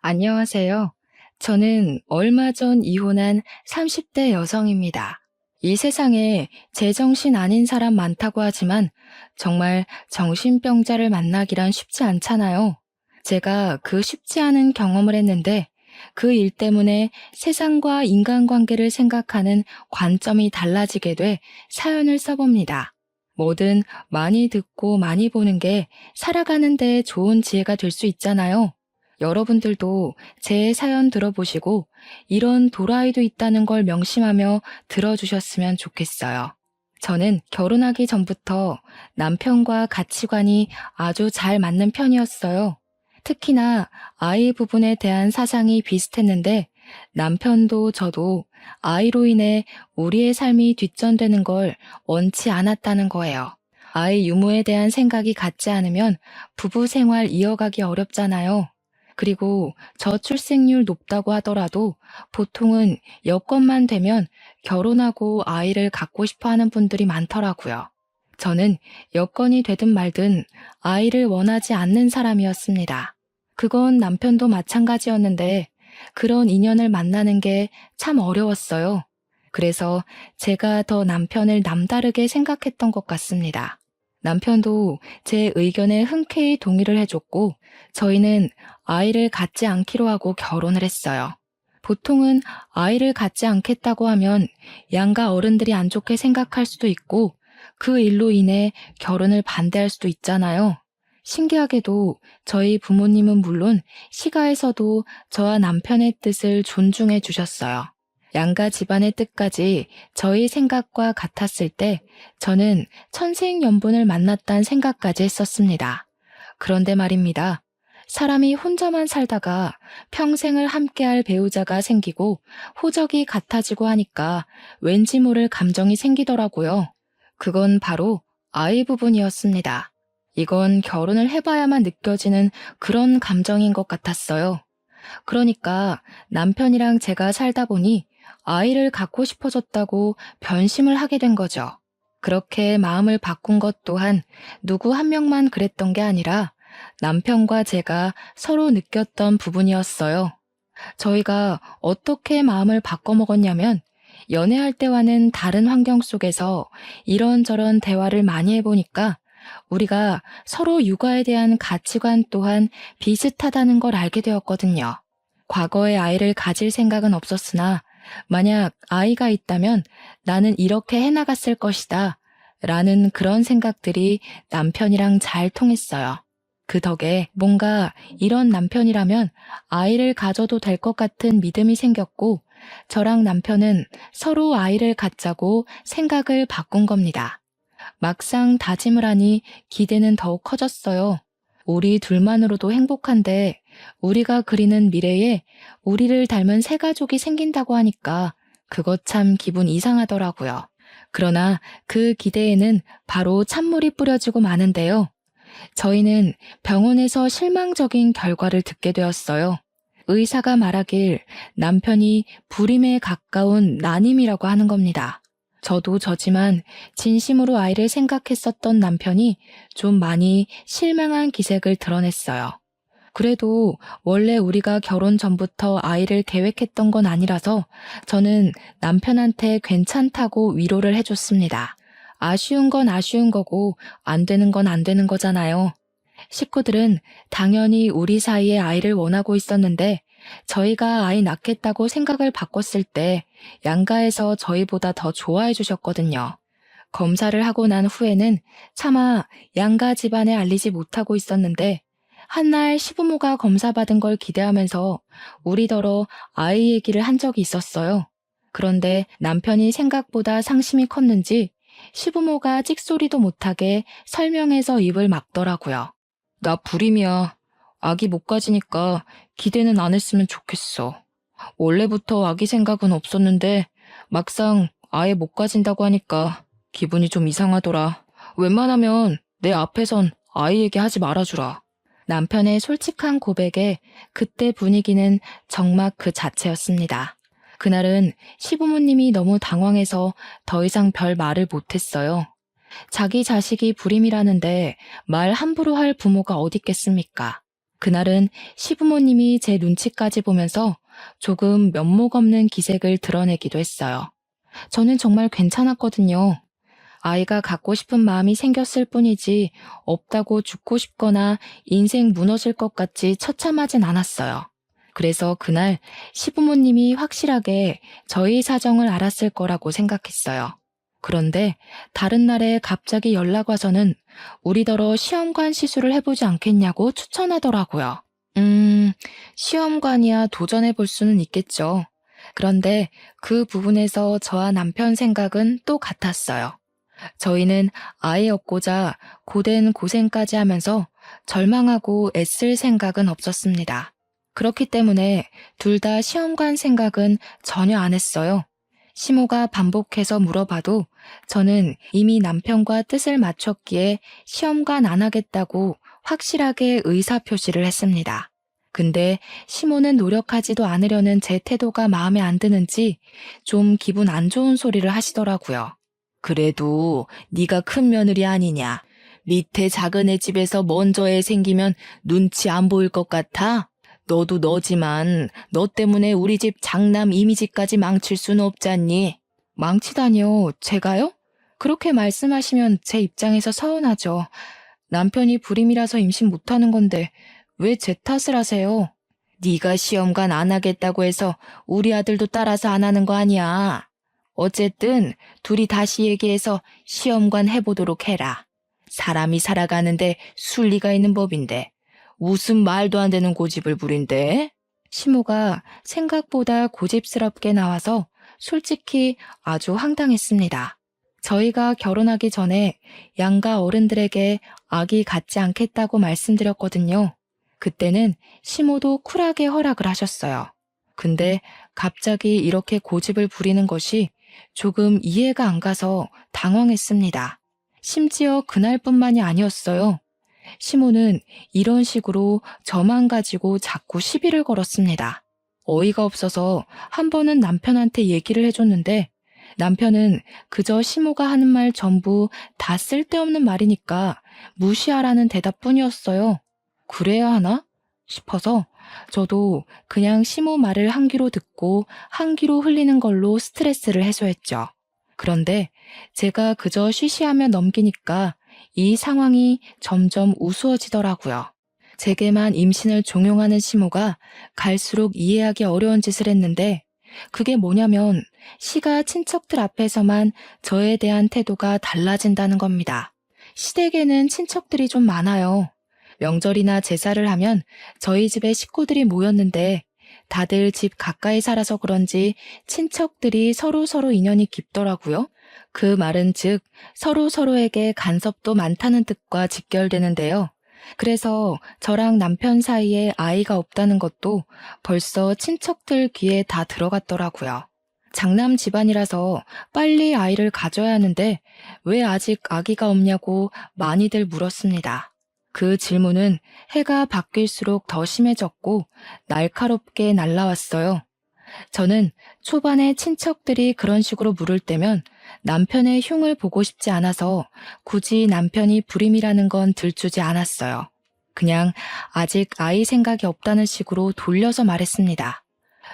안녕하세요. 저는 얼마 전 이혼한 30대 여성입니다. 이 세상에 제정신 아닌 사람 많다고 하지만 정말 정신병자를 만나기란 쉽지 않잖아요. 제가 그 쉽지 않은 경험을 했는데 그 일 때문에 세상과 인간관계를 생각하는 관점이 달라지게 돼 사연을 써봅니다. 뭐든 많이 듣고 많이 보는 게 살아가는 데 좋은 지혜가 될 수 있잖아요. 여러분들도 제 사연 들어보시고 이런 도라이도 있다는 걸 명심하며 들어주셨으면 좋겠어요. 저는 결혼하기 전부터 남편과 가치관이 아주 잘 맞는 편이었어요. 특히나 아이 부분에 대한 사상이 비슷했는데 남편도 저도 아이로 인해 우리의 삶이 뒷전되는 걸 원치 않았다는 거예요. 아이 유무에 대한 생각이 같지 않으면 부부 생활 이어가기 어렵잖아요. 그리고 저출생률 높다고 하더라도 보통은 여건만 되면 결혼하고 아이를 갖고 싶어 하는 분들이 많더라고요. 저는 여건이 되든 말든 아이를 원하지 않는 사람이었습니다. 그건 남편도 마찬가지였는데 그런 인연을 만나는 게 참 어려웠어요. 그래서 제가 더 남편을 남다르게 생각했던 것 같습니다. 남편도 제 의견에 흔쾌히 동의를 해줬고 저희는 아이를 갖지 않기로 하고 결혼을 했어요. 보통은 아이를 갖지 않겠다고 하면 양가 어른들이 안 좋게 생각할 수도 있고 그 일로 인해 결혼을 반대할 수도 있잖아요. 신기하게도 저희 부모님은 물론 시가에서도 저와 남편의 뜻을 존중해 주셨어요. 양가 집안의 뜻까지 저희 생각과 같았을 때 저는 천생연분을 만났다는 생각까지 했었습니다. 그런데 말입니다. 사람이 혼자만 살다가 평생을 함께할 배우자가 생기고 호적이 같아지고 하니까 왠지 모를 감정이 생기더라고요. 그건 바로 아이 부분이었습니다. 이건 결혼을 해봐야만 느껴지는 그런 감정인 것 같았어요. 그러니까 남편이랑 제가 살다 보니 아이를 갖고 싶어졌다고 변심을 하게 된 거죠. 그렇게 마음을 바꾼 것 또한 누구 한 명만 그랬던 게 아니라 남편과 제가 서로 느꼈던 부분이었어요. 저희가 어떻게 마음을 바꿔먹었냐면 연애할 때와는 다른 환경 속에서 이런저런 대화를 많이 해보니까 우리가 서로 육아에 대한 가치관 또한 비슷하다는 걸 알게 되었거든요. 과거에 아이를 가질 생각은 없었으나 만약 아이가 있다면 나는 이렇게 해나갔을 것이다 라는 그런 생각들이 남편이랑 잘 통했어요. 그 덕에 뭔가 이런 남편이라면 아이를 가져도 될 것 같은 믿음이 생겼고 저랑 남편은 서로 아이를 갖자고 생각을 바꾼 겁니다. 막상 다짐을 하니 기대는 더욱 커졌어요. 우리 둘만으로도 행복한데 우리가 그리는 미래에 우리를 닮은 새 가족이 생긴다고 하니까 그것 참 기분 이상하더라고요. 그러나 그 기대에는 바로 찬물이 뿌려지고 마는데요. 저희는 병원에서 실망적인 결과를 듣게 되었어요. 의사가 말하길 남편이 불임에 가까운 난임이라고 하는 겁니다. 저도 저지만 진심으로 아이를 생각했었던 남편이 좀 많이 실망한 기색을 드러냈어요. 그래도 원래 우리가 결혼 전부터 아이를 계획했던 건 아니라서 저는 남편한테 괜찮다고 위로를 해줬습니다. 아쉬운 건 아쉬운 거고 안 되는 건 안 되는 거잖아요. 식구들은 당연히 우리 사이에 아이를 원하고 있었는데 저희가 아이 낳겠다고 생각을 바꿨을 때 양가에서 저희보다 더 좋아해 주셨거든요. 검사를 하고 난 후에는 차마 양가 집안에 알리지 못하고 있었는데 한날 시부모가 검사받은 걸 기대하면서 우리더러 아이 얘기를 한 적이 있었어요. 그런데 남편이 생각보다 상심이 컸는지 시부모가 찍소리도 못하게 설명해서 입을 막더라고요. 나 불임이야. 아기 못 가지니까 기대는 안 했으면 좋겠어. 원래부터 아기 생각은 없었는데 막상 아예 못 가진다고 하니까 기분이 좀 이상하더라. 웬만하면 내 앞에선 아이 얘기하지 말아주라. 남편의 솔직한 고백에 그때 분위기는 정막 그 자체였습니다. 그날은 시부모님이 너무 당황해서 더 이상 별 말을 못했어요. 자기 자식이 불임이라는데 말 함부로 할 부모가 어디 있겠습니까? 그날은 시부모님이 제 눈치까지 보면서 조금 면목 없는 기색을 드러내기도 했어요. 저는 정말 괜찮았거든요. 아이가 갖고 싶은 마음이 생겼을 뿐이지 없다고 죽고 싶거나 인생 무너질 것 같이 처참하진 않았어요. 그래서 그날 시부모님이 확실하게 저희 사정을 알았을 거라고 생각했어요. 그런데 다른 날에 갑자기 연락 와서는 우리더러 시험관 시술을 해보지 않겠냐고 추천하더라고요. 시험관이야 도전해 볼 수는 있겠죠. 그런데 그 부분에서 저와 남편 생각은 또 같았어요. 저희는 아이 얻고자 고된 고생까지 하면서 절망하고 애쓸 생각은 없었습니다. 그렇기 때문에 둘 다 시험관 생각은 전혀 안 했어요. 시모가 반복해서 물어봐도 저는 이미 남편과 뜻을 맞췄기에 시험관 안 하겠다고 확실하게 의사표시를 했습니다. 근데 시모는 노력하지도 않으려는 제 태도가 마음에 안 드는지 좀 기분 안 좋은 소리를 하시더라고요. 그래도 네가 큰 며느리 아니냐. 밑에 작은 애 집에서 먼저 애 생기면 눈치 안 보일 것 같아? 너도 너지만 너 때문에 우리 집 장남 이미지까지 망칠 수는 없잖니. 망치다니요? 제가요? 그렇게 말씀하시면 제 입장에서 서운하죠. 남편이 불임이라서 임신 못하는 건데 왜 제 탓을 하세요? 네가 시험관 안 하겠다고 해서 우리 아들도 따라서 안 하는 거 아니야. 어쨌든 둘이 다시 얘기해서 시험관 해보도록 해라. 사람이 살아가는데 순리가 있는 법인데 무슨 말도 안 되는 고집을 부린대? 시모가 생각보다 고집스럽게 나와서 솔직히 아주 황당했습니다. 저희가 결혼하기 전에 양가 어른들에게 아기 갖지 않겠다고 말씀드렸거든요. 그때는 시모도 쿨하게 허락을 하셨어요. 근데 갑자기 이렇게 고집을 부리는 것이 조금 이해가 안 가서 당황했습니다. 심지어 그날뿐만이 아니었어요. 시모는 이런 식으로 저만 가지고 자꾸 시비를 걸었습니다. 어이가 없어서 한 번은 남편한테 얘기를 해줬는데 남편은 그저 시모가 하는 말 전부 다 쓸데없는 말이니까 무시하라는 대답뿐이었어요. 그래야 하나 싶어서 저도 그냥 시모 말을 한 귀로 듣고 한 귀로 흘리는 걸로 스트레스를 해소했죠. 그런데 제가 그저 쉬쉬하며 넘기니까 이 상황이 점점 우스워지더라고요. 제게만 임신을 종용하는 시모가 갈수록 이해하기 어려운 짓을 했는데 그게 뭐냐면 시가 친척들 앞에서만 저에 대한 태도가 달라진다는 겁니다. 시댁에는 친척들이 좀 많아요. 명절이나 제사를 하면 저희 집에 식구들이 모였는데 다들 집 가까이 살아서 그런지 친척들이 서로 인연이 깊더라고요. 그 말은 즉 서로에게 간섭도 많다는 뜻과 직결되는데요. 그래서 저랑 남편 사이에 아이가 없다는 것도 벌써 친척들 귀에 다 들어갔더라고요. 장남 집안이라서 빨리 아이를 가져야 하는데 왜 아직 아기가 없냐고 많이들 물었습니다. 그 질문은 해가 바뀔수록 더 심해졌고 날카롭게 날라왔어요. 저는 초반에 친척들이 그런 식으로 물을 때면 남편의 흉을 보고 싶지 않아서 굳이 남편이 불임이라는 건 들추지 않았어요. 그냥 아직 아이 생각이 없다는 식으로 돌려서 말했습니다.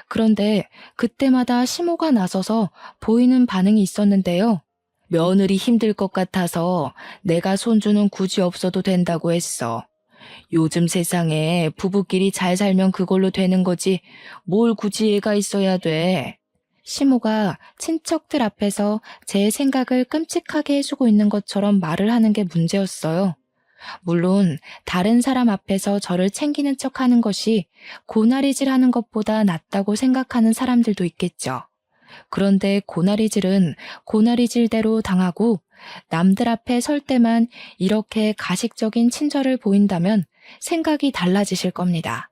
그런데 그때마다 시모가 나서서 보이는 반응이 있었는데요. 며느리 힘들 것 같아서 내가 손주는 굳이 없어도 된다고 했어. 요즘 세상에 부부끼리 잘 살면 그걸로 되는 거지 뭘 굳이 애가 있어야 돼. 시모가 친척들 앞에서 제 생각을 끔찍하게 해주고 있는 것처럼 말을 하는 게 문제였어요. 물론 다른 사람 앞에서 저를 챙기는 척하는 것이 고나리질하는 것보다 낫다고 생각하는 사람들도 있겠죠. 그런데 고나리질은 고나리질대로 당하고 남들 앞에 설 때만 이렇게 가식적인 친절을 보인다면 생각이 달라지실 겁니다.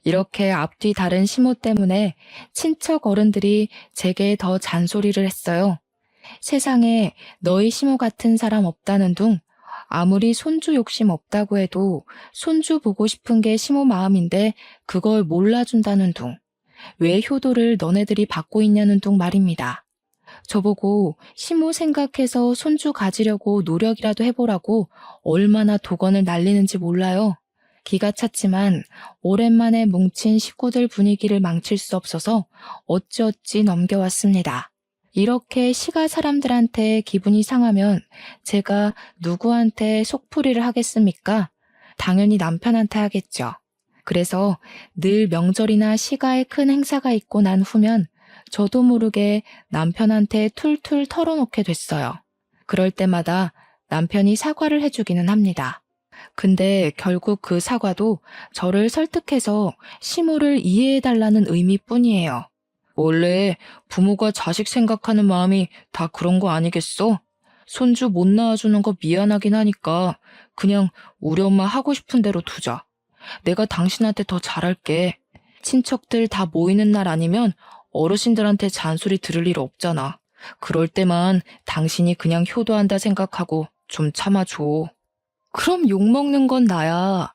이렇게 앞뒤 다른 시모 때문에 친척 어른들이 제게 더 잔소리를 했어요. 세상에 너희 시모 같은 사람 없다는 둥, 아무리 손주 욕심 없다고 해도 손주 보고 싶은 게 시모 마음인데 그걸 몰라준다는 둥, 왜 효도를 너네들이 받고 있냐는 둥 말입니다. 저보고 시모 생각해서 손주 가지려고 노력이라도 해보라고 얼마나 독언을 날리는지 몰라요. 기가 찼지만 오랜만에 뭉친 식구들 분위기를 망칠 수 없어서 어찌어찌 넘겨왔습니다. 이렇게 시가 사람들한테 기분이 상하면 제가 누구한테 속풀이를 하겠습니까? 당연히 남편한테 하겠죠. 그래서 늘 명절이나 시가에 큰 행사가 있고 난 후면 저도 모르게 남편한테 툴툴 털어놓게 됐어요. 그럴 때마다 남편이 사과를 해주기는 합니다. 근데 결국 그 사과도 저를 설득해서 시모를 이해해달라는 의미뿐이에요. 원래 부모가 자식 생각하는 마음이 다 그런 거 아니겠어? 손주 못 낳아주는 거 미안하긴 하니까 그냥 우리 엄마 하고 싶은 대로 두자. 내가 당신한테 더 잘할게. 친척들 다 모이는 날 아니면 어르신들한테 잔소리 들을 일 없잖아. 그럴 때만 당신이 그냥 효도한다 생각하고 좀 참아줘. 그럼 욕먹는 건 나야.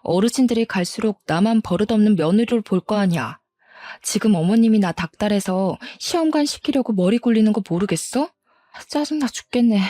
어르신들이 갈수록 나만 버릇없는 며느리를 볼 거 아니야. 지금 어머님이 나 닥달해서 시험관 시키려고 머리 굴리는 거 모르겠어? 짜증나 죽겠네.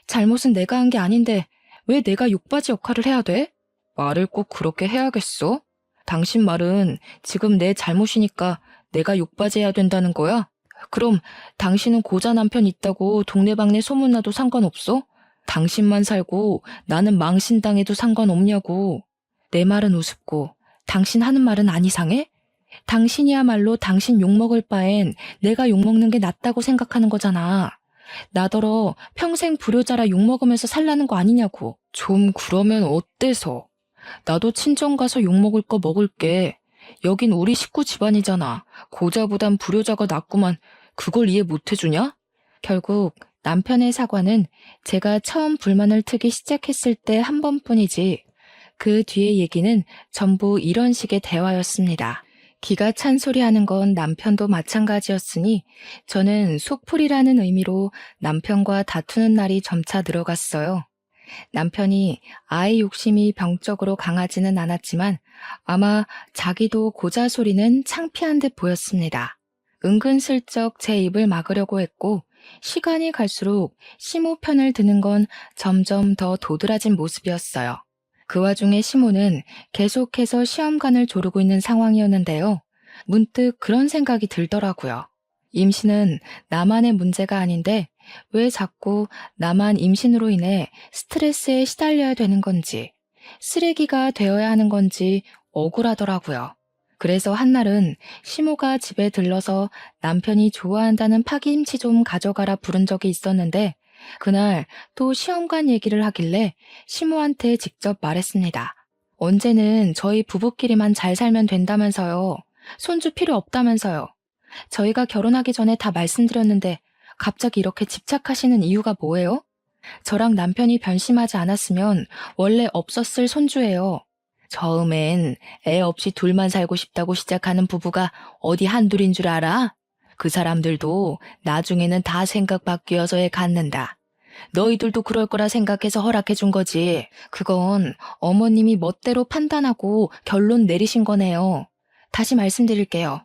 잘못은 내가 한 게 아닌데 왜 내가 욕바지 역할을 해야 돼? 말을 꼭 그렇게 해야겠어? 당신 말은 지금 내 잘못이니까 내가 욕바지 해야 된다는 거야? 그럼 당신은 고자 남편 있다고 동네방네 소문나도 상관없어? 당신만 살고 나는 망신당해도 상관없냐고. 내 말은 우습고 당신 하는 말은 안 이상해? 당신이야말로 당신 욕먹을 바엔 내가 욕먹는 게 낫다고 생각하는 거잖아. 나더러 평생 불효자라 욕먹으면서 살라는 거 아니냐고. 좀 그러면 어때서? 나도 친정 가서 욕먹을 거 먹을게. 여긴 우리 식구 집안이잖아. 고자보단 불효자가 낫구만. 그걸 이해 못 해주냐? 결국 남편의 사과는 제가 처음 불만을 트기 시작했을 때 한 번뿐이지 그 뒤의 얘기는 전부 이런 식의 대화였습니다. 기가 찬 소리 하는 건 남편도 마찬가지였으니 저는 속풀이라는 의미로 남편과 다투는 날이 점차 늘어갔어요. 남편이 아이 욕심이 병적으로 강하지는 않았지만 아마 자기도 고자 소리는 창피한 듯 보였습니다. 은근슬쩍 제 입을 막으려고 했고 시간이 갈수록 시모 편을 드는 건 점점 더 도드라진 모습이었어요. 그 와중에 시모는 계속해서 시험관을 조르고 있는 상황이었는데요. 문득 그런 생각이 들더라고요. 임신은 나만의 문제가 아닌데 왜 자꾸 나만 임신으로 인해 스트레스에 시달려야 되는 건지, 쓰레기가 되어야 하는 건지 억울하더라고요. 그래서 한날은 시모가 집에 들러서 남편이 좋아한다는 파김치 좀 가져가라 부른 적이 있었는데 그날 또 시험관 얘기를 하길래 시모한테 직접 말했습니다. 언제는 저희 부부끼리만 잘 살면 된다면서요. 손주 필요 없다면서요. 저희가 결혼하기 전에 다 말씀드렸는데 갑자기 이렇게 집착하시는 이유가 뭐예요? 저랑 남편이 변심하지 않았으면 원래 없었을 손주예요. 처음엔 애 없이 둘만 살고 싶다고 시작하는 부부가 어디 한둘인 줄 알아? 그 사람들도 나중에는 다 생각 바뀌어서 애 갖는다. 너희들도 그럴 거라 생각해서 허락해 준 거지. 그건 어머님이 멋대로 판단하고 결론 내리신 거네요. 다시 말씀드릴게요.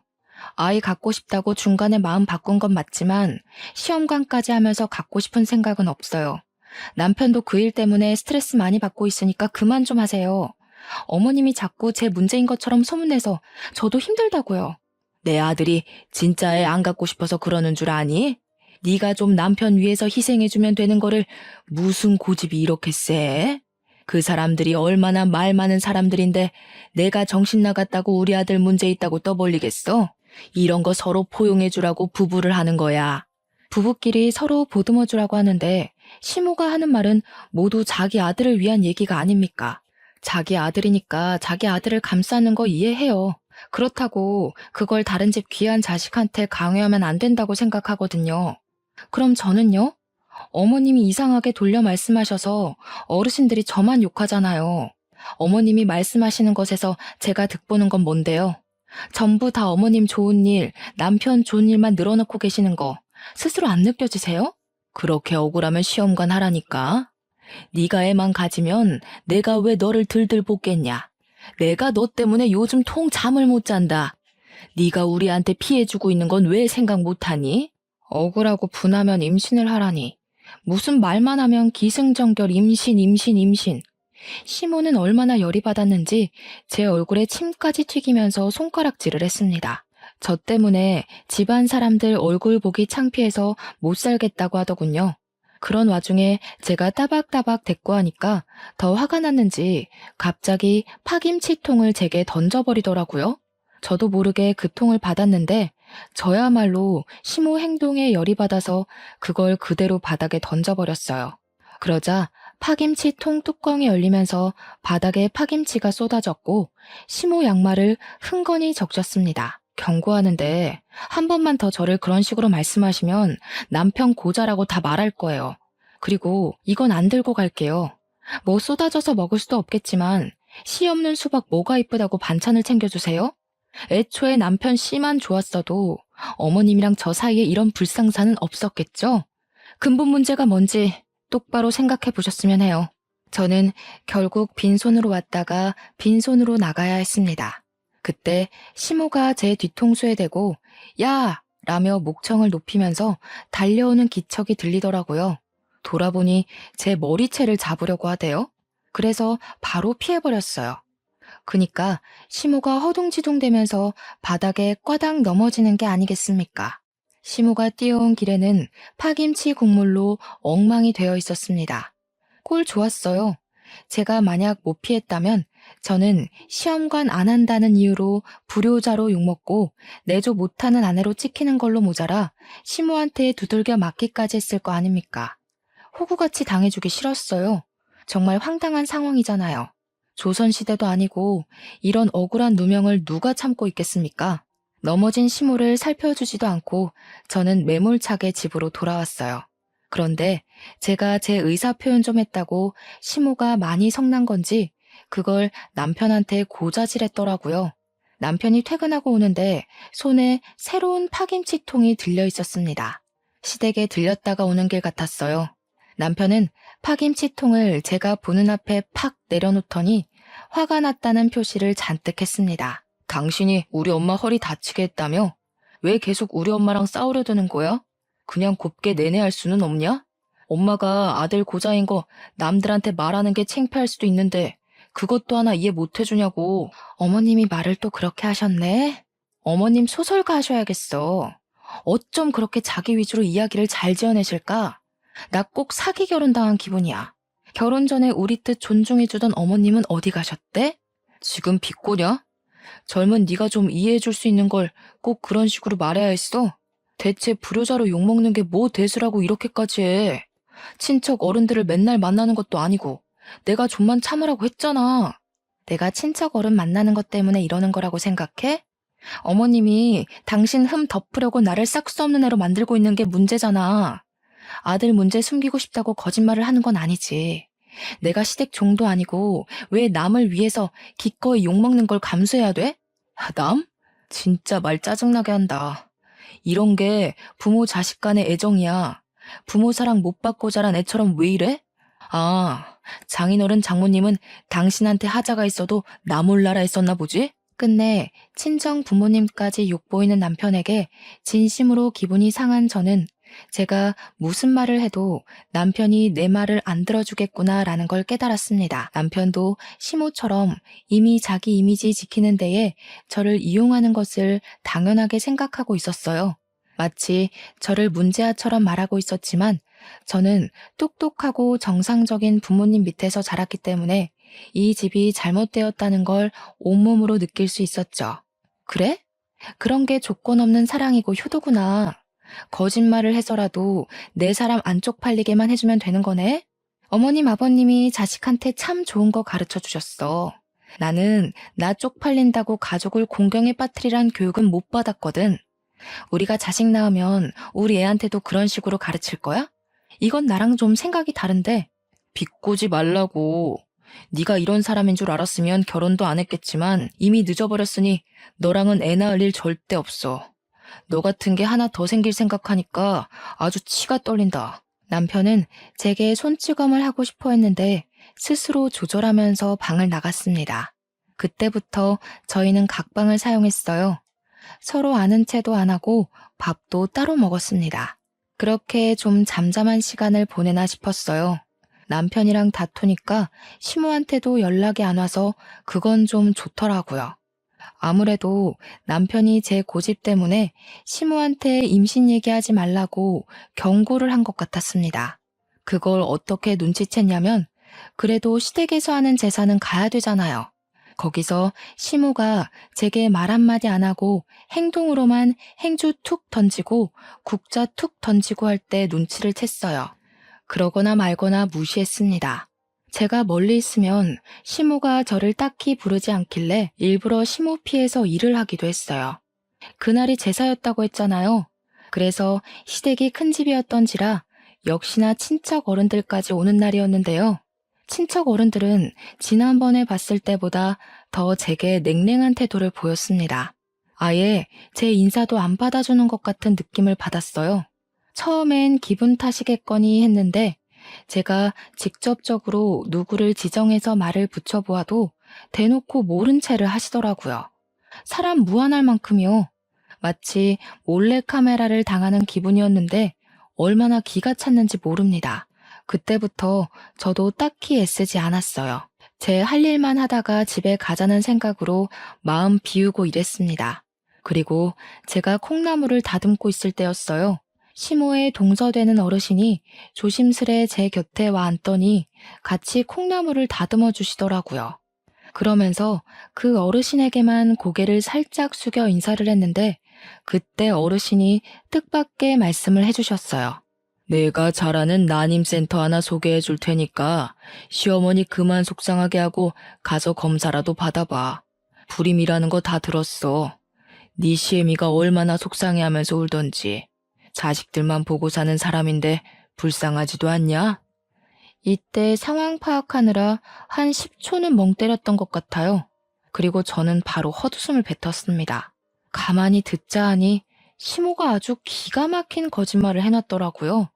아이 갖고 싶다고 중간에 마음 바꾼 건 맞지만 시험관까지 하면서 갖고 싶은 생각은 없어요. 남편도 그 일 때문에 스트레스 많이 받고 있으니까 그만 좀 하세요. 어머님이 자꾸 제 문제인 것처럼 소문내서 저도 힘들다고요. 내 아들이 진짜 애 안 갖고 싶어서 그러는 줄 아니? 네가 좀 남편 위해서 희생해주면 되는 거를 무슨 고집이 이렇게 세? 그 사람들이 얼마나 말 많은 사람들인데 내가 정신 나갔다고 우리 아들 문제 있다고 떠벌리겠어? 이런 거 서로 포용해주라고 부부를 하는 거야. 부부끼리 서로 보듬어주라고 하는데 시모가 하는 말은 모두 자기 아들을 위한 얘기가 아닙니까? 자기 아들이니까 자기 아들을 감싸는 거 이해해요. 그렇다고 그걸 다른 집 귀한 자식한테 강요하면 안 된다고 생각하거든요. 그럼 저는요? 어머님이 이상하게 돌려 말씀하셔서 어르신들이 저만 욕하잖아요. 어머님이 말씀하시는 것에서 제가 득보는 건 뭔데요? 전부 다 어머님 좋은 일, 남편 좋은 일만 늘어놓고 계시는 거 스스로 안 느껴지세요? 그렇게 억울하면 시험관 하라니까. 네가 애만 가지면 내가 왜 너를 들들 볶겠냐. 내가 너 때문에 요즘 통 잠을 못 잔다. 네가 우리한테 피해주고 있는 건 왜 생각 못하니? 억울하고 분하면 임신을 하라니. 무슨 말만 하면 기승전결 임신. 시모는 얼마나 열이 받았는지 제 얼굴에 침까지 튀기면서 손가락질을 했습니다. 저 때문에 집안 사람들 얼굴 보기 창피해서 못 살겠다고 하더군요. 그런 와중에 제가 따박따박 대꾸하니까 더 화가 났는지 갑자기 파김치통을 제게 던져버리더라고요. 저도 모르게 그 통을 받았는데 저야말로 시모 행동에 열이 받아서 그걸 그대로 바닥에 던져버렸어요. 그러자 파김치 통 뚜껑이 열리면서 바닥에 파김치가 쏟아졌고 시모 양말을 흥건히 적셨습니다. 경고하는데 한 번만 더 저를 그런 식으로 말씀하시면 남편 고자라고 다 말할 거예요. 그리고 이건 안 들고 갈게요. 뭐 쏟아져서 먹을 수도 없겠지만 씨 없는 수박 뭐가 이쁘다고 반찬을 챙겨주세요? 애초에 남편 씨만 좋았어도 어머님이랑 저 사이에 이런 불상사는 없었겠죠? 근본 문제가 뭔지 똑바로 생각해 보셨으면 해요. 저는 결국 빈손으로 왔다가 빈손으로 나가야 했습니다. 그때 시모가 제 뒤통수에 대고 야! 라며 목청을 높이면서 달려오는 기척이 들리더라고요. 돌아보니 제 머리채를 잡으려고 하대요. 그래서 바로 피해버렸어요. 그니까 시모가 허둥지둥대면서 바닥에 꽈당 넘어지는 게 아니겠습니까? 시모가 뛰어온 길에는 파김치 국물로 엉망이 되어 있었습니다. 꼴 좋았어요. 제가 만약 못 피했다면 저는 시험관 안 한다는 이유로 불효자로 욕먹고 내조 못하는 아내로 찍히는 걸로 모자라 시모한테 두들겨 맞기까지 했을 거 아닙니까? 호구같이 당해주기 싫었어요. 정말 황당한 상황이잖아요. 조선시대도 아니고 이런 억울한 누명을 누가 참고 있겠습니까? 넘어진 시모를 살펴주지도 않고 저는 매몰차게 집으로 돌아왔어요. 그런데 제가 제 의사표현 좀 했다고 시모가 많이 성난 건지 그걸 남편한테 고자질했더라고요. 남편이 퇴근하고 오는데 손에 새로운 파김치통이 들려 있었습니다. 시댁에 들렸다가 오는 길 같았어요. 남편은 파김치통을 제가 보는 앞에 팍 내려놓더니 화가 났다는 표시를 잔뜩 했습니다. 당신이 우리 엄마 허리 다치게 했다며? 왜 계속 우리 엄마랑 싸우려 드는 거야? 그냥 곱게 내내할 수는 없냐? 엄마가 아들 고자인 거 남들한테 말하는 게 창피할 수도 있는데 그것도 하나 이해 못 해주냐고. 어머님이 말을 또 그렇게 하셨네? 어머님 소설가 하셔야겠어. 어쩜 그렇게 자기 위주로 이야기를 잘 지어내실까? 나 꼭 사기 결혼당한 기분이야. 결혼 전에 우리 뜻 존중해주던 어머님은 어디 가셨대? 지금 비꼬냐? 젊은 네가 좀 이해해줄 수 있는 걸 꼭 그런 식으로 말해야 했어? 대체 불효자로 욕먹는 게 뭐 대수라고 이렇게까지 해? 친척 어른들을 맨날 만나는 것도 아니고 내가 좀만 참으라고 했잖아. 내가 친척 어른 만나는 것 때문에 이러는 거라고 생각해? 어머님이 당신 흠 덮으려고 나를 싹 수 없는 애로 만들고 있는 게 문제잖아. 아들 문제 숨기고 싶다고 거짓말을 하는 건 아니지. 내가 시댁 종도 아니고 왜 남을 위해서 기꺼이 욕먹는 걸 감수해야 돼? 남? 진짜 말 짜증나게 한다. 이런 게 부모 자식 간의 애정이야. 부모 사랑 못 받고 자란 애처럼 왜 이래? 아, 장인어른 장모님은 당신한테 하자가 있어도 나 몰라라 했었나 보지? 끝내 친정 부모님까지 욕보이는 남편에게 진심으로 기분이 상한 저는 제가 무슨 말을 해도 남편이 내 말을 안 들어주겠구나라는 걸 깨달았습니다. 남편도 시모처럼 이미 자기 이미지 지키는 데에 저를 이용하는 것을 당연하게 생각하고 있었어요. 마치 저를 문제아처럼 말하고 있었지만 저는 똑똑하고 정상적인 부모님 밑에서 자랐기 때문에 이 집이 잘못되었다는 걸 온몸으로 느낄 수 있었죠. 그래? 그런 게 조건 없는 사랑이고 효도구나. 거짓말을 해서라도 내 사람 안 쪽팔리게만 해주면 되는 거네? 어머님, 아버님이 자식한테 참 좋은 거 가르쳐 주셨어. 나는 나 쪽팔린다고 가족을 공경에 빠뜨리란 교육은 못 받았거든. 우리가 자식 낳으면 우리 애한테도 그런 식으로 가르칠 거야? 이건 나랑 좀 생각이 다른데. 비꼬지 말라고. 네가 이런 사람인 줄 알았으면 결혼도 안 했겠지만 이미 늦어버렸으니 너랑은 애 낳을 일 절대 없어. 너 같은 게 하나 더 생길 생각하니까 아주 치가 떨린다. 남편은 제게 손찌검을 하고 싶어 했는데 스스로 조절하면서 방을 나갔습니다. 그때부터 저희는 각방을 사용했어요. 서로 아는 체도 안 하고 밥도 따로 먹었습니다. 그렇게 좀 잠잠한 시간을 보내나 싶었어요. 남편이랑 다투니까 시모한테도 연락이 안 와서 그건 좀 좋더라고요. 아무래도 남편이 제 고집 때문에 시모한테 임신 얘기하지 말라고 경고를 한 것 같았습니다. 그걸 어떻게 눈치챘냐면 그래도 시댁에서 하는 제사는 가야 되잖아요. 거기서 시모가 제게 말 한마디 안 하고 행동으로만 행주 툭 던지고 국자 툭 던지고 할 때 눈치를 챘어요. 그러거나 말거나 무시했습니다. 제가 멀리 있으면 시모가 저를 딱히 부르지 않길래 일부러 시모 피해서 일을 하기도 했어요. 그날이 제사였다고 했잖아요. 그래서 시댁이 큰 집이었던지라 역시나 친척 어른들까지 오는 날이었는데요. 친척 어른들은 지난번에 봤을 때보다 더 제게 냉랭한 태도를 보였습니다. 아예 제 인사도 안 받아주는 것 같은 느낌을 받았어요. 처음엔 기분 탓이겠거니 했는데 제가 직접적으로 누구를 지정해서 말을 붙여보아도 대놓고 모른 채를 하시더라고요. 사람 무안할 만큼이요. 마치 몰래카메라를 당하는 기분이었는데 얼마나 기가 찼는지 모릅니다. 그때부터 저도 딱히 애쓰지 않았어요. 제 할 일만 하다가 집에 가자는 생각으로 마음 비우고 일했습니다. 그리고 제가 콩나물을 다듬고 있을 때였어요. 시모에 동서되는 어르신이 조심스레 제 곁에 와 앉더니 같이 콩나물을 다듬어 주시더라고요. 그러면서 그 어르신에게만 고개를 살짝 숙여 인사를 했는데 그때 어르신이 뜻밖의 말씀을 해주셨어요. 내가 잘 아는 난임센터 하나 소개해 줄 테니까 시어머니 그만 속상하게 하고 가서 검사라도 받아봐. 불임이라는 거 다 들었어. 네 시애미가 얼마나 속상해하면서 울던지. 자식들만 보고 사는 사람인데 불쌍하지도 않냐? 이때 상황 파악하느라 한 10초는 멍 때렸던 것 같아요. 그리고 저는 바로 헛웃음을 뱉었습니다. 가만히 듣자 하니 시모가 아주 기가 막힌 거짓말을 해놨더라고요.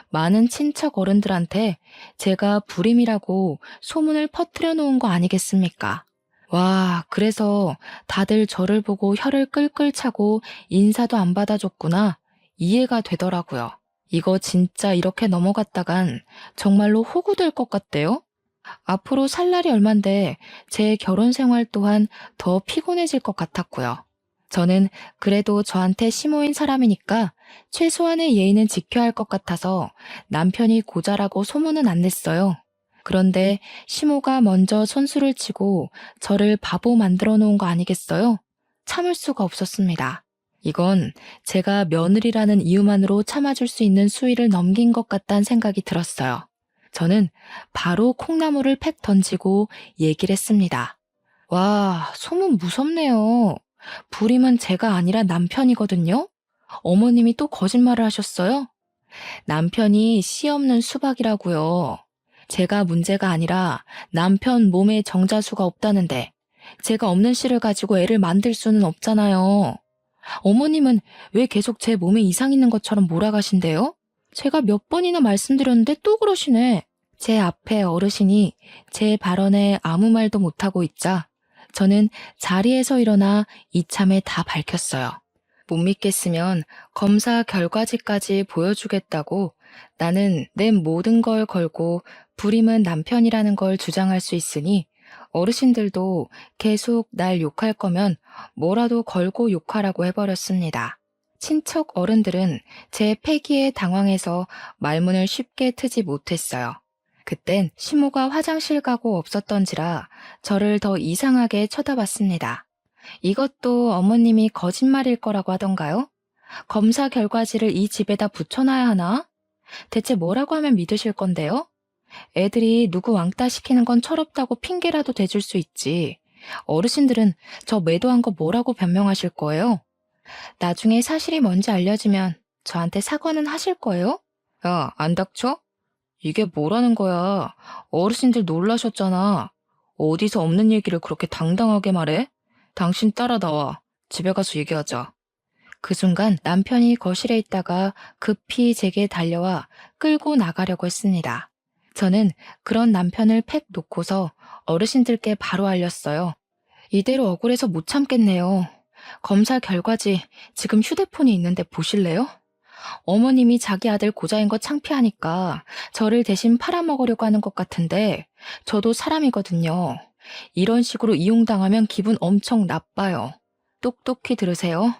많은 친척 어른들한테 제가 불임이라고 소문을 퍼뜨려 놓은 거 아니겠습니까? 와, 그래서 다들 저를 보고 혀를 끌끌 차고 인사도 안 받아줬구나. 이해가 되더라고요. 이거 진짜 이렇게 넘어갔다간 정말로 호구될 것 같대요? 앞으로 살 날이 얼만데 제 결혼 생활 또한 더 피곤해질 것 같았고요. 저는 그래도 저한테 시모인 사람이니까 최소한의 예의는 지켜야 할 것 같아서 남편이 고자라고 소문은 안 냈어요. 그런데 시모가 먼저 선수를 치고 저를 바보 만들어 놓은 거 아니겠어요? 참을 수가 없었습니다. 이건 제가 며느리라는 이유만으로 참아줄 수 있는 수위를 넘긴 것 같다는 생각이 들었어요. 저는 바로 콩나물을 팩 던지고 얘기를 했습니다. 와, 소문 무섭네요. 불임은 제가 아니라 남편이거든요. 어머님이 또 거짓말을 하셨어요? 남편이 씨 없는 수박이라고요. 제가 문제가 아니라 남편 몸에 정자수가 없다는데 제가 없는 씨를 가지고 애를 만들 수는 없잖아요. 어머님은 왜 계속 제 몸에 이상 있는 것처럼 몰아가신대요? 제가 몇 번이나 말씀드렸는데 또 그러시네. 제 앞에 어르신이 제 발언에 아무 말도 못하고 있자 저는 자리에서 일어나 이참에 다 밝혔어요. 못 믿겠으면 검사 결과지까지 보여주겠다고 나는 내 모든 걸 걸고 불임은 남편이라는 걸 주장할 수 있으니 어르신들도 계속 날 욕할 거면 뭐라도 걸고 욕하라고 해버렸습니다. 친척 어른들은 제 패기에 당황해서 말문을 쉽게 트지 못했어요. 그땐 시모가 화장실 가고 없었던지라 저를 더 이상하게 쳐다봤습니다. 이것도 어머님이 거짓말일 거라고 하던가요? 검사 결과지를 이 집에다 붙여놔야 하나? 대체 뭐라고 하면 믿으실 건데요? 애들이 누구 왕따 시키는 건 철없다고 핑계라도 대줄 수 있지. 어르신들은 저 매도한 거 뭐라고 변명하실 거예요? 나중에 사실이 뭔지 알려지면 저한테 사과는 하실 거예요? 야, 안 닥쳐? 이게 뭐라는 거야? 어르신들 놀라셨잖아. 어디서 없는 얘기를 그렇게 당당하게 말해? 당신 따라 나와. 집에 가서 얘기하자. 그 순간 남편이 거실에 있다가 급히 제게 달려와 끌고 나가려고 했습니다. 저는 그런 남편을 팩 놓고서 어르신들께 바로 알렸어요. 이대로 억울해서 못 참겠네요. 검사 결과지 지금 휴대폰이 있는데 보실래요? 어머님이 자기 아들 고자인 거 창피하니까 저를 대신 팔아먹으려고 하는 것 같은데 저도 사람이거든요. 이런 식으로 이용당하면 기분 엄청 나빠요. 똑똑히 들으세요.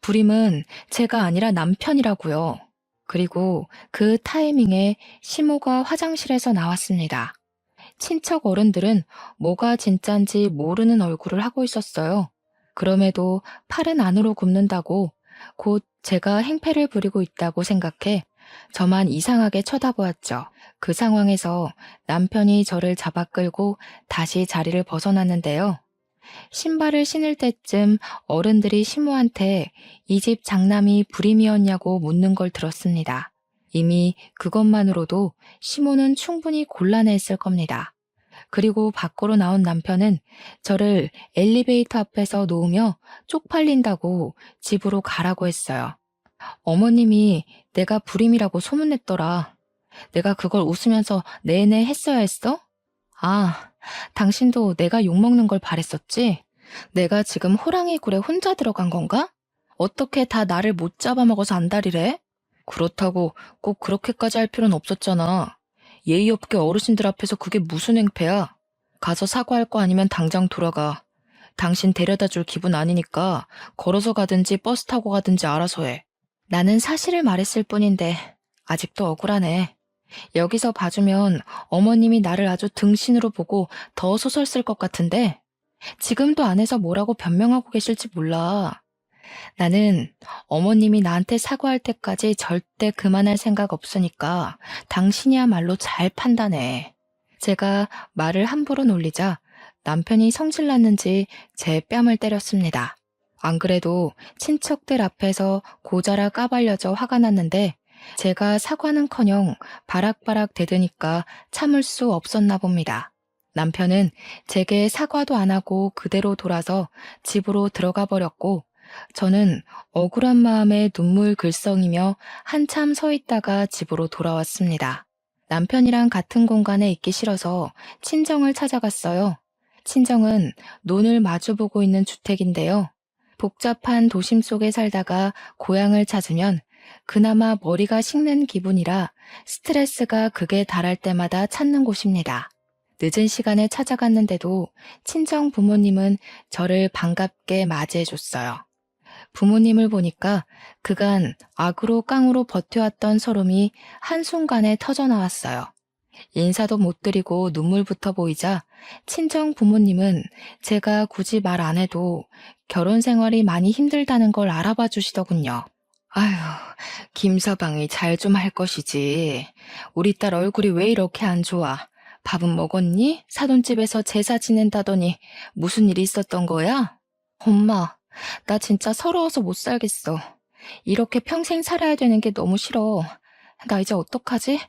불임은 제가 아니라 남편이라고요. 그리고 그 타이밍에 시모가 화장실에서 나왔습니다. 친척 어른들은 뭐가 진짠지 모르는 얼굴을 하고 있었어요. 그럼에도 팔은 안으로 굽는다고 곧 제가 행패를 부리고 있다고 생각해 저만 이상하게 쳐다보았죠. 그 상황에서 남편이 저를 잡아 끌고 다시 자리를 벗어났는데요. 신발을 신을 때쯤 어른들이 시모한테 이 집 장남이 불임이었냐고 묻는 걸 들었습니다. 이미 그것만으로도 시모는 충분히 곤란했을 겁니다. 그리고 밖으로 나온 남편은 저를 엘리베이터 앞에서 놓으며 쪽팔린다고 집으로 가라고 했어요. 어머님이 내가 불임이라고 소문냈더라. 내가 그걸 웃으면서 내내 했어야 했어? 아, 당신도 내가 욕먹는 걸 바랬었지? 내가 지금 호랑이 굴에 혼자 들어간 건가? 어떻게 다 나를 못 잡아먹어서 안달이래? 그렇다고 꼭 그렇게까지 할 필요는 없었잖아. 예의 없게 어르신들 앞에서 그게 무슨 행패야? 가서 사과할 거 아니면 당장 돌아가. 당신 데려다 줄 기분 아니니까 걸어서 가든지 버스 타고 가든지 알아서 해. 나는 사실을 말했을 뿐인데 아직도 억울하네. 여기서 봐주면 어머님이 나를 아주 등신으로 보고 더 소설 쓸 것 같은데 지금도 안에서 뭐라고 변명하고 계실지 몰라. 나는 어머님이 나한테 사과할 때까지 절대 그만할 생각 없으니까 당신이야말로 잘 판단해. 제가 말을 함부로 놀리자 남편이 성질났는지 제 뺨을 때렸습니다. 안 그래도 친척들 앞에서 고자라 까발려져 화가 났는데 제가 사과는커녕 바락바락 대드니까 참을 수 없었나 봅니다. 남편은 제게 사과도 안 하고 그대로 돌아서 집으로 들어가 버렸고 저는 억울한 마음에 눈물 글썽이며 한참 서 있다가 집으로 돌아왔습니다. 남편이랑 같은 공간에 있기 싫어서 친정을 찾아갔어요. 친정은 논을 마주보고 있는 주택인데요. 복잡한 도심 속에 살다가 고향을 찾으면 그나마 머리가 식는 기분이라 스트레스가 극에 달할 때마다 찾는 곳입니다. 늦은 시간에 찾아갔는데도 친정 부모님은 저를 반갑게 맞이해줬어요. 부모님을 보니까 그간 악으로 깡으로 버텨왔던 서름이 한순간에 터져나왔어요. 인사도 못 드리고 눈물부터 보이자 친정 부모님은 제가 굳이 말 안 해도 결혼 생활이 많이 힘들다는 걸 알아봐 주시더군요. 아휴, 김서방이 잘 좀 할 것이지. 우리 딸 얼굴이 왜 이렇게 안 좋아? 밥은 먹었니? 사돈집에서 제사 지낸다더니 무슨 일이 있었던 거야? 엄마, 나 진짜 서러워서 못 살겠어. 이렇게 평생 살아야 되는 게 너무 싫어. 나 이제 어떡하지?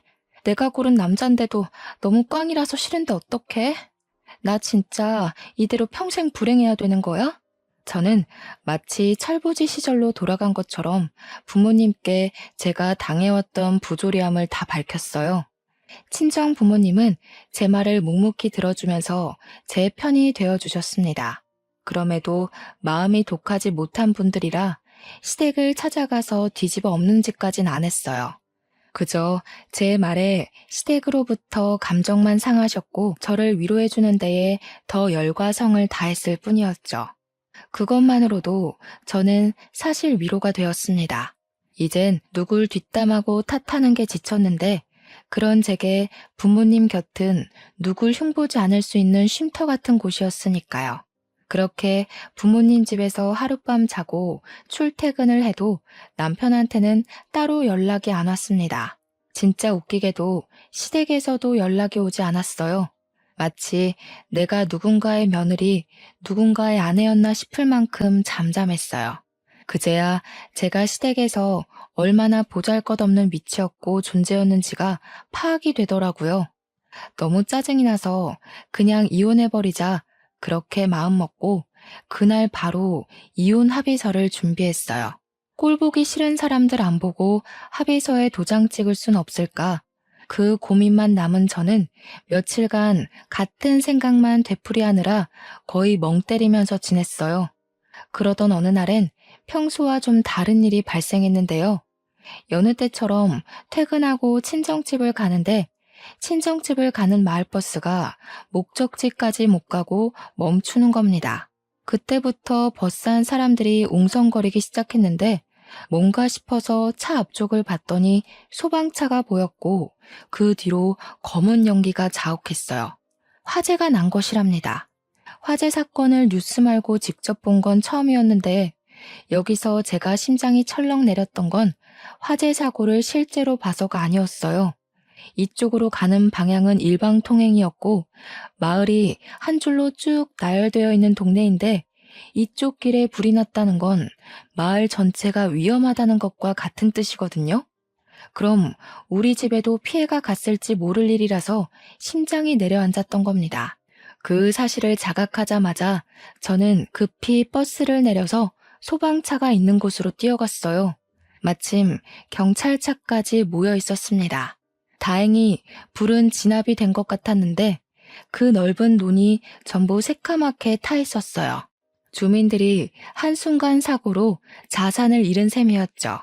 내가 고른 남잔데도 너무 꽝이라서 싫은데 어떡해? 나 진짜 이대로 평생 불행해야 되는 거야? 저는 마치 철부지 시절로 돌아간 것처럼 부모님께 제가 당해왔던 부조리함을 다 밝혔어요. 친정 부모님은 제 말을 묵묵히 들어주면서 제 편이 되어주셨습니다. 그럼에도 마음이 독하지 못한 분들이라 시댁을 찾아가서 뒤집어 엎는 짓까진 안 했어요. 그저 제 말에 시댁으로부터 감정만 상하셨고 저를 위로해주는 데에 더 열과 성을 다했을 뿐이었죠. 그것만으로도 저는 사실 위로가 되었습니다. 이젠 누굴 뒷담하고 탓하는 게 지쳤는데 그런 제게 부모님 곁은 누굴 흉보지 않을 수 있는 쉼터 같은 곳이었으니까요. 그렇게 부모님 집에서 하룻밤 자고 출퇴근을 해도 남편한테는 따로 연락이 안 왔습니다. 진짜 웃기게도 시댁에서도 연락이 오지 않았어요. 마치 내가 누군가의 며느리, 누군가의 아내였나 싶을 만큼 잠잠했어요. 그제야 제가 시댁에서 얼마나 보잘것없는 위치였고 존재였는지가 파악이 되더라고요. 너무 짜증이 나서 그냥 이혼해버리자 그렇게 마음먹고 그날 바로 이혼 합의서를 준비했어요. 꼴보기 싫은 사람들 안 보고 합의서에 도장 찍을 순 없을까? 그 고민만 남은 저는 며칠간 같은 생각만 되풀이하느라 거의 멍 때리면서 지냈어요. 그러던 어느 날엔 평소와 좀 다른 일이 발생했는데요. 여느 때처럼 퇴근하고 친정집을 가는데 친정집을 가는 마을버스가 목적지까지 못 가고 멈추는 겁니다. 그때부터 버스 안 사람들이 웅성거리기 시작했는데 뭔가 싶어서 차 앞쪽을 봤더니 소방차가 보였고 그 뒤로 검은 연기가 자욱했어요. 화재가 난 것이랍니다. 화재 사건을 뉴스 말고 직접 본 건 처음이었는데 여기서 제가 심장이 철렁 내렸던 건 화재 사고를 실제로 봐서가 아니었어요. 이쪽으로 가는 방향은 일방통행이었고 마을이 한 줄로 쭉 나열되어 있는 동네인데 이쪽 길에 불이 났다는 건 마을 전체가 위험하다는 것과 같은 뜻이거든요. 그럼 우리 집에도 피해가 갔을지 모를 일이라서 심장이 내려앉았던 겁니다. 그 사실을 자각하자마자 저는 급히 버스를 내려서 소방차가 있는 곳으로 뛰어갔어요. 마침 경찰차까지 모여 있었습니다. 다행히 불은 진압이 된 것 같았는데 그 넓은 논이 전부 새카맣게 타 있었어요. 주민들이 한순간 사고로 자산을 잃은 셈이었죠.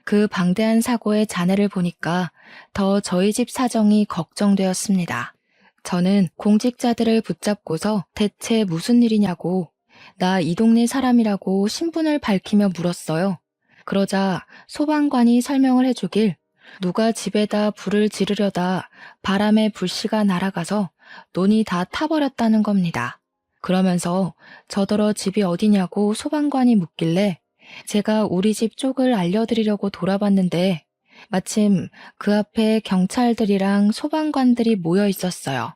그 방대한 사고의 잔해를 보니까 더 저희 집 사정이 걱정되었습니다. 저는 공직자들을 붙잡고서 대체 무슨 일이냐고 나 이 동네 사람이라고 신분을 밝히며 물었어요. 그러자 소방관이 설명을 해주길 누가 집에다 불을 지르려다 바람에 불씨가 날아가서 논이 다 타버렸다는 겁니다. 그러면서 저더러 집이 어디냐고 소방관이 묻길래 제가 우리 집 쪽을 알려드리려고 돌아봤는데 마침 그 앞에 경찰들이랑 소방관들이 모여 있었어요.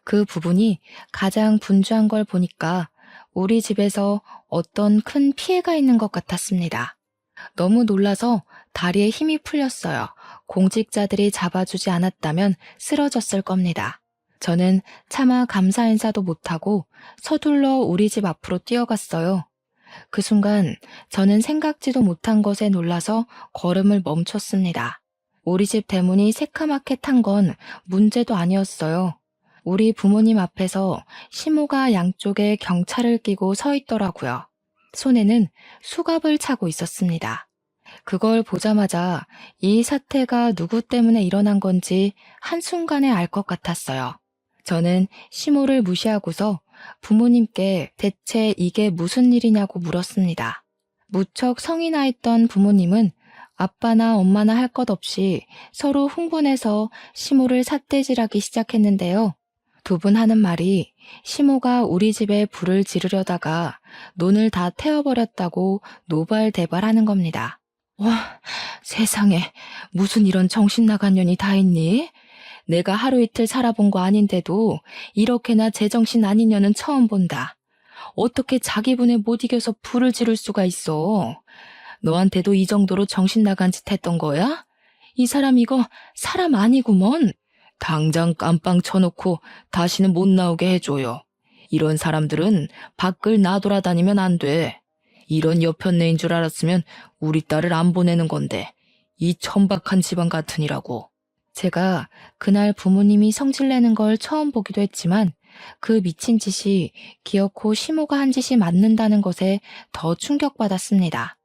그 부분이 가장 분주한 걸 보니까 우리 집에서 어떤 큰 피해가 있는 것 같았습니다. 너무 놀라서 다리에 힘이 풀렸어요. 공직자들이 잡아주지 않았다면 쓰러졌을 겁니다. 저는 차마 감사 인사도 못하고 서둘러 우리 집 앞으로 뛰어갔어요. 그 순간 저는 생각지도 못한 것에 놀라서 걸음을 멈췄습니다. 우리 집 대문이 새카맣게 탄 건 문제도 아니었어요. 우리 부모님 앞에서 시모가 양쪽에 경찰을 끼고 서 있더라고요. 손에는 수갑을 차고 있었습니다. 그걸 보자마자 이 사태가 누구 때문에 일어난 건지 한순간에 알 것 같았어요. 저는 시모를 무시하고서 부모님께 대체 이게 무슨 일이냐고 물었습니다. 무척 성이 나 있던 부모님은 아빠나 엄마나 할 것 없이 서로 흥분해서 시모를 삿대질하기 시작했는데요. 두 분 하는 말이 시모가 우리 집에 불을 지르려다가 논을 다 태워버렸다고 노발대발하는 겁니다. 와, 세상에 무슨 이런 정신 나간 년이 다 있니? 내가 하루 이틀 살아본 거 아닌데도 이렇게나 제정신 아닌 년은 처음 본다. 어떻게 자기 분에 못 이겨서 불을 지를 수가 있어? 너한테도 이 정도로 정신 나간 짓 했던 거야? 이 사람 이거 사람 아니구먼. 당장 깜빵 쳐놓고 다시는 못 나오게 해줘요. 이런 사람들은 밖을 나돌아다니면 안 돼. 이런 여편네인 줄 알았으면 우리 딸을 안 보내는 건데 이 천박한 집안 같으니라고. 제가 그날 부모님이 성질내는 걸 처음 보기도 했지만 그 미친 짓이 기어코 시모가 한 짓이 맞는다는 것에 더 충격받았습니다.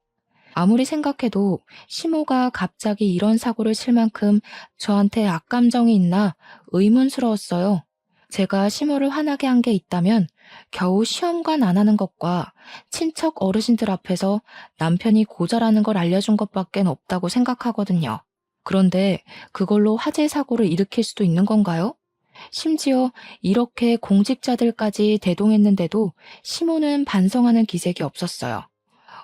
아무리 생각해도 시모가 갑자기 이런 사고를 칠 만큼 저한테 악감정이 있나 의문스러웠어요. 제가 시모를 화나게 한 게 있다면 겨우 시험관 안 하는 것과 친척 어르신들 앞에서 남편이 고자라는 걸 알려준 것밖엔 없다고 생각하거든요. 그런데 그걸로 화재 사고를 일으킬 수도 있는 건가요? 심지어 이렇게 공직자들까지 대동했는데도 시모는 반성하는 기색이 없었어요.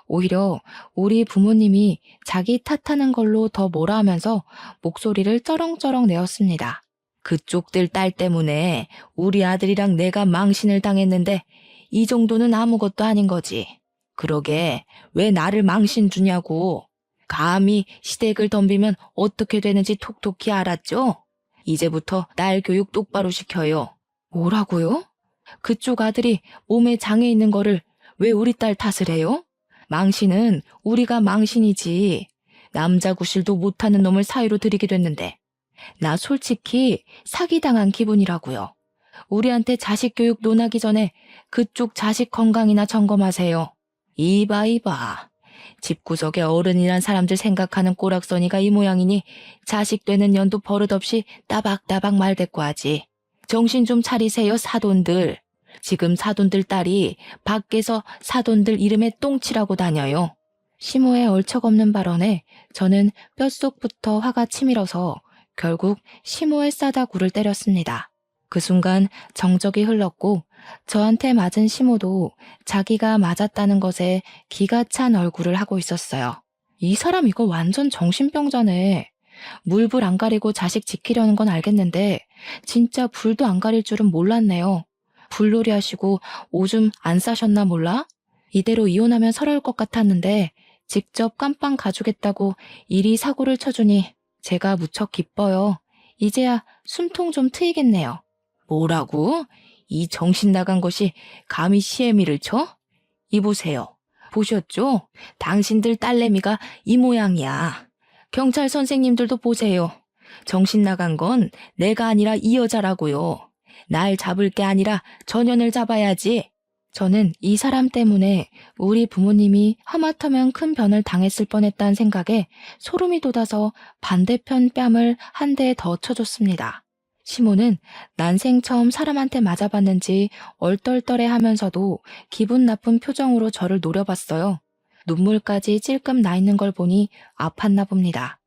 오히려 우리 부모님이 자기 탓하는 걸로 더 뭐라 하면서 목소리를 쩌렁쩌렁 내었습니다. 그쪽들 딸 때문에 우리 아들이랑 내가 망신을 당했는데 이 정도는 아무것도 아닌 거지. 그러게 왜 나를 망신 주냐고. 감히 시댁을 덤비면 어떻게 되는지 톡톡히 알았죠? 이제부터 딸 교육 똑바로 시켜요. 뭐라고요? 그쪽 아들이 몸에 장애 있는 거를 왜 우리 딸 탓을 해요? 망신은 우리가 망신이지. 남자 구실도 못하는 놈을 사위로 들이게 됐는데 나 솔직히 사기당한 기분이라고요. 우리한테 자식 교육 논하기 전에 그쪽 자식 건강이나 점검하세요. 이봐. 집구석에 어른이란 사람들 생각하는 꼬락서니가 이 모양이니 자식 되는 년도 버릇없이 따박따박 말대꾸하지. 정신 좀 차리세요, 사돈들. 지금 사돈들 딸이 밖에서 사돈들 이름에 똥칠하고 다녀요. 시모의 얼척없는 발언에 저는 뼛속부터 화가 치밀어서 결국 시모의 싸다구를 때렸습니다. 그 순간 정적이 흘렀고 저한테 맞은 시모도 자기가 맞았다는 것에 기가 찬 얼굴을 하고 있었어요. 이 사람 이거 완전 정신병자네. 물불 안 가리고 자식 지키려는 건 알겠는데 진짜 불도 안 가릴 줄은 몰랐네요. 불놀이 하시고 오줌 안 싸셨나 몰라? 이대로 이혼하면 서러울 것 같았는데 직접 깜빵 가주겠다고 이리 사고를 쳐주니 제가 무척 기뻐요. 이제야 숨통 좀 트이겠네요. 뭐라고? 이 정신 나간 것이 감히 시애미를 쳐? 이보세요. 보셨죠? 당신들 딸내미가 이 모양이야. 경찰 선생님들도 보세요. 정신 나간 건 내가 아니라 이 여자라고요. 날 잡을 게 아니라 전현을 잡아야지. 저는 이 사람 때문에 우리 부모님이 하마터면 큰 변을 당했을 뻔했다는 생각에 소름이 돋아서 반대편 뺨을 한 대 더 쳐줬습니다. 시모는 난생 처음 사람한테 맞아봤는지 얼떨떨해 하면서도 기분 나쁜 표정으로 저를 노려봤어요. 눈물까지 찔끔 나 있는 걸 보니 아팠나 봅니다.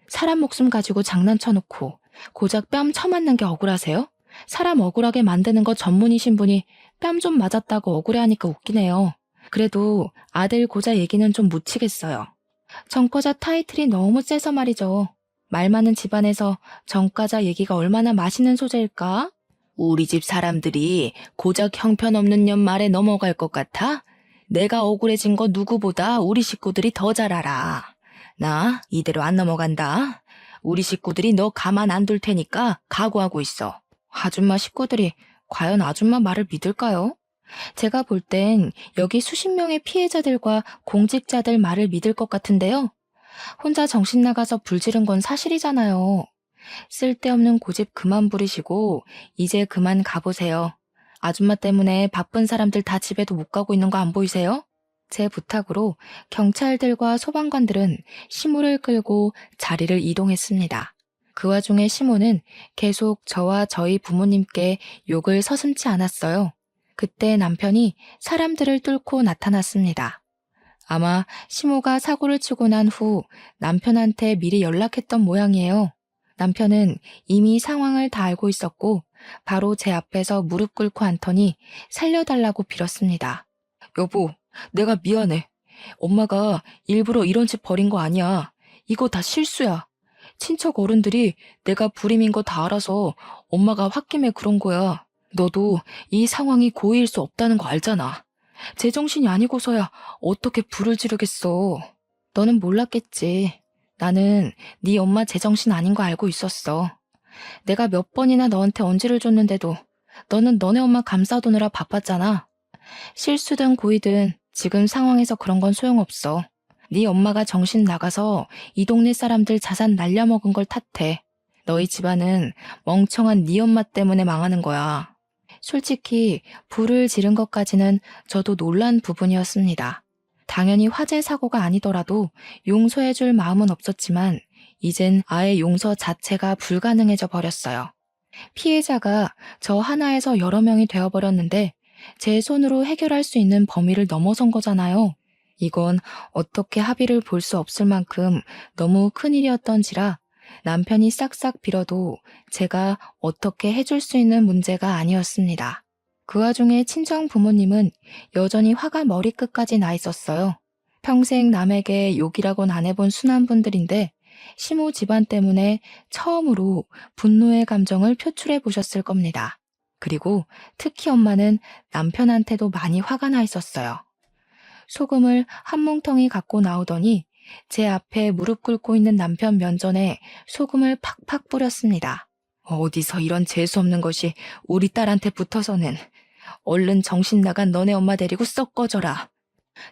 사람 목숨 가지고 장난쳐놓고 고작 뺨 쳐맞는 게 억울하세요? 사람 억울하게 만드는 거 전문이신 분이 뺨 좀 맞았다고 억울해하니까 웃기네요. 그래도 아들 고자 얘기는 좀 묻히겠어요. 정과자 타이틀이 너무 세서 말이죠. 말 많은 집안에서 정과자 얘기가 얼마나 맛있는 소재일까? 우리 집 사람들이 고작 형편없는 년 말에 넘어갈 것 같아? 내가 억울해진 거 누구보다 우리 식구들이 더 잘 알아. 나 이대로 안 넘어간다. 우리 식구들이 너 가만 안 둘 테니까 각오하고 있어. 아줌마 식구들이 과연 아줌마 말을 믿을까요? 제가 볼 땐 여기 수십 명의 피해자들과 공직자들 말을 믿을 것 같은데요. 혼자 정신 나가서 불지른 건 사실이잖아요. 쓸데없는 고집 그만 부리시고 이제 그만 가보세요. 아줌마 때문에 바쁜 사람들 다 집에도 못 가고 있는 거 안 보이세요? 제 부탁으로 경찰들과 소방관들은 시모를 끌고 자리를 이동했습니다. 그 와중에 시모는 계속 저와 저희 부모님께 욕을 서슴지 않았어요. 그때 남편이 사람들을 뚫고 나타났습니다. 아마 시모가 사고를 치고 난 후 남편한테 미리 연락했던 모양이에요. 남편은 이미 상황을 다 알고 있었고 바로 제 앞에서 무릎 꿇고 앉더니 살려달라고 빌었습니다. 여보, 내가 미안해. 엄마가 일부러 이런 짓 벌인 거 아니야. 이거 다 실수야. 친척 어른들이 내가 불임인 거 다 알아서 엄마가 홧김에 그런 거야. 너도 이 상황이 고의일 수 없다는 거 알잖아. 제정신이 아니고서야 어떻게 불을 지르겠어. 너는 몰랐겠지. 나는 네 엄마 제정신 아닌 거 알고 있었어. 내가 몇 번이나 너한테 언지를 줬는데도 너는 너네 엄마 감싸두느라 바빴잖아. 실수든 고의든 지금 상황에서 그런 건 소용없어. 네 엄마가 정신 나가서 이 동네 사람들 자산 날려먹은 걸 탓해. 너희 집안은 멍청한 네 엄마 때문에 망하는 거야. 솔직히 불을 지른 것까지는 저도 놀란 부분이었습니다. 당연히 화재 사고가 아니더라도 용서해줄 마음은 없었지만 이젠 아예 용서 자체가 불가능해져 버렸어요. 피해자가 저 하나에서 여러 명이 되어버렸는데 제 손으로 해결할 수 있는 범위를 넘어선 거잖아요. 이건 어떻게 합의를 볼 수 없을 만큼 너무 큰일이었던지라 남편이 싹싹 빌어도 제가 어떻게 해줄 수 있는 문제가 아니었습니다. 그 와중에 친정 부모님은 여전히 화가 머리끝까지 나 있었어요. 평생 남에게 욕이라곤 안 해본 순한 분들인데 시모 집안 때문에 처음으로 분노의 감정을 표출해 보셨을 겁니다. 그리고 특히 엄마는 남편한테도 많이 화가 나 있었어요. 소금을 한 뭉텅이 갖고 나오더니 제 앞에 무릎 꿇고 있는 남편 면전에 소금을 팍팍 뿌렸습니다. 어디서 이런 재수없는 것이 우리 딸한테 붙어서는. 얼른 정신 나간 너네 엄마 데리고 썩 꺼져라.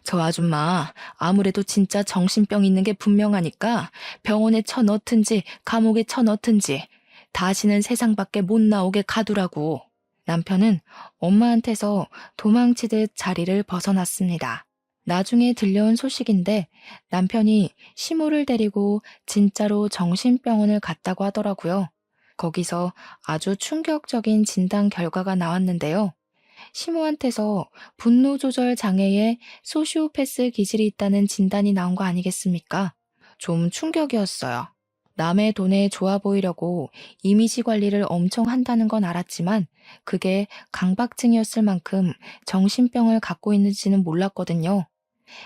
저 아줌마 아무래도 진짜 정신병 있는 게 분명하니까 병원에 쳐넣든지 감옥에 쳐넣든지 다시는 세상 밖에 못 나오게 가두라고. 남편은 엄마한테서 도망치듯 자리를 벗어났습니다. 나중에 들려온 소식인데 남편이 시모를 데리고 진짜로 정신병원을 갔다고 하더라고요. 거기서 아주 충격적인 진단 결과가 나왔는데요. 시모한테서 분노 조절 장애에 소시오패스 기질이 있다는 진단이 나온 거 아니겠습니까? 좀 충격이었어요. 남의 돈에 좋아 보이려고 이미지 관리를 엄청 한다는 건 알았지만 그게 강박증이었을 만큼 정신병을 갖고 있는지는 몰랐거든요.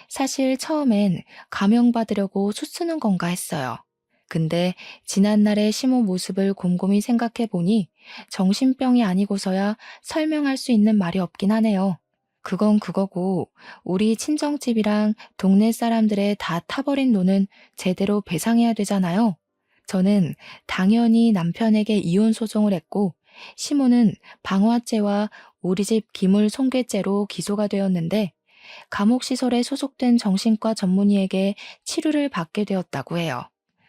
사실 처음엔 감형받으려고 수쓰는 건가 했어요. 근데 지난날의 시모 모습을 곰곰이 생각해 보니 정신병이 아니고서야 설명할 수 있는 말이 없긴 하네요. 그건 그거고 우리 친정집이랑 동네 사람들의 다 타버린 돈은 제대로 배상해야 되잖아요. 저는 당연히 남편에게 이혼 소송을 했고 시모는 방화죄와 우리 집 기물 손괴죄로 기소가 되었는데 감옥시설에 소속된 정신과 전문의에게 치료를 받게 되었다고 해요.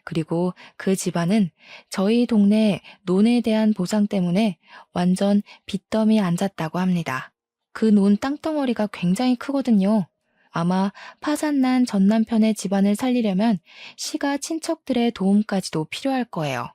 그리고 그 집안은 저희 동네 논에 대한 보상 때문에 완전 빚더미 앉았다고 합니다. 그 논 땅덩어리가 굉장히 크거든요. 아마 파산난 전 남편의 집안을 살리려면 시가 친척들의 도움까지도 필요할 거예요.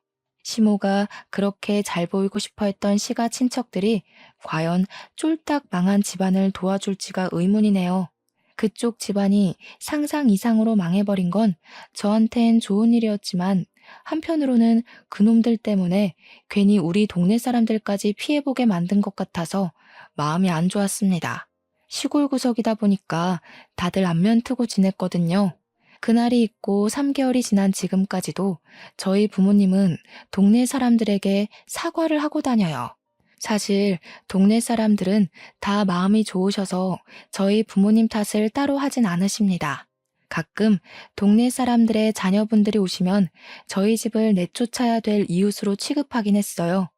시모가 그렇게 잘 보이고 싶어 했던 시가 친척들이 과연 쫄딱 망한 집안을 도와줄지가 의문이네요. 그쪽 집안이 상상 이상으로 망해버린 건 저한텐 좋은 일이었지만 한편으로는 그놈들 때문에 괜히 우리 동네 사람들까지 피해보게 만든 것 같아서 마음이 안 좋았습니다. 시골 구석이다 보니까 다들 안면 트고 지냈거든요. 그날이 있고 3개월이 지난 지금까지도 저희 부모님은 동네 사람들에게 사과를 하고 다녀요. 사실 동네 사람들은 다 마음이 좋으셔서 저희 부모님 탓을 따로 하진 않으십니다. 가끔 동네 사람들의 자녀분들이 오시면 저희 집을 내쫓아야 될 이웃으로 취급하긴 했어요.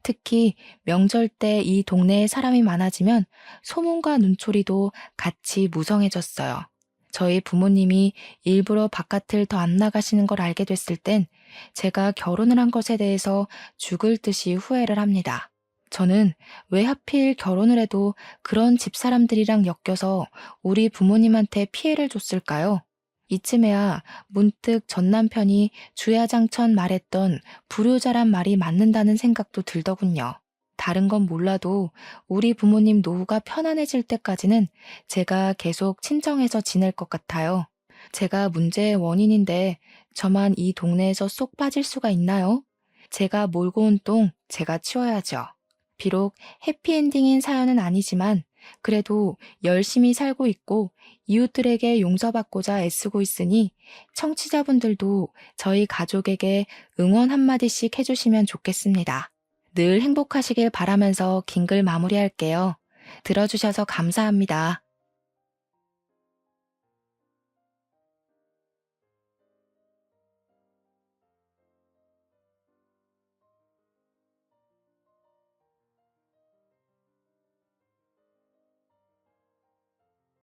특히 명절 때 이 동네에 사람이 많아지면 소문과 눈초리도 같이 무성해졌어요. 저희 부모님이 일부러 바깥을 더 안 나가시는 걸 알게 됐을 땐 제가 결혼을 한 것에 대해서 죽을 듯이 후회를 합니다. 저는 왜 하필 결혼을 해도 그런 집사람들이랑 엮여서 우리 부모님한테 피해를 줬을까요? 이쯤에야 문득 전 남편이 주야장천 말했던 불효자란 말이 맞는다는 생각도 들더군요. 다른 건 몰라도 우리 부모님 노후가 편안해질 때까지는 제가 계속 친정에서 지낼 것 같아요. 제가 문제의 원인인데 저만 이 동네에서 쏙 빠질 수가 있나요? 제가 몰고 온 똥 제가 치워야죠. 비록 해피엔딩인 사연은 아니지만 그래도 열심히 살고 있고 이웃들에게 용서받고자 애쓰고 있으니 청취자분들도 저희 가족에게 응원 한마디씩 해주시면 좋겠습니다. 늘 행복하시길 바라면서 긴 글 마무리할게요. 들어주셔서 감사합니다.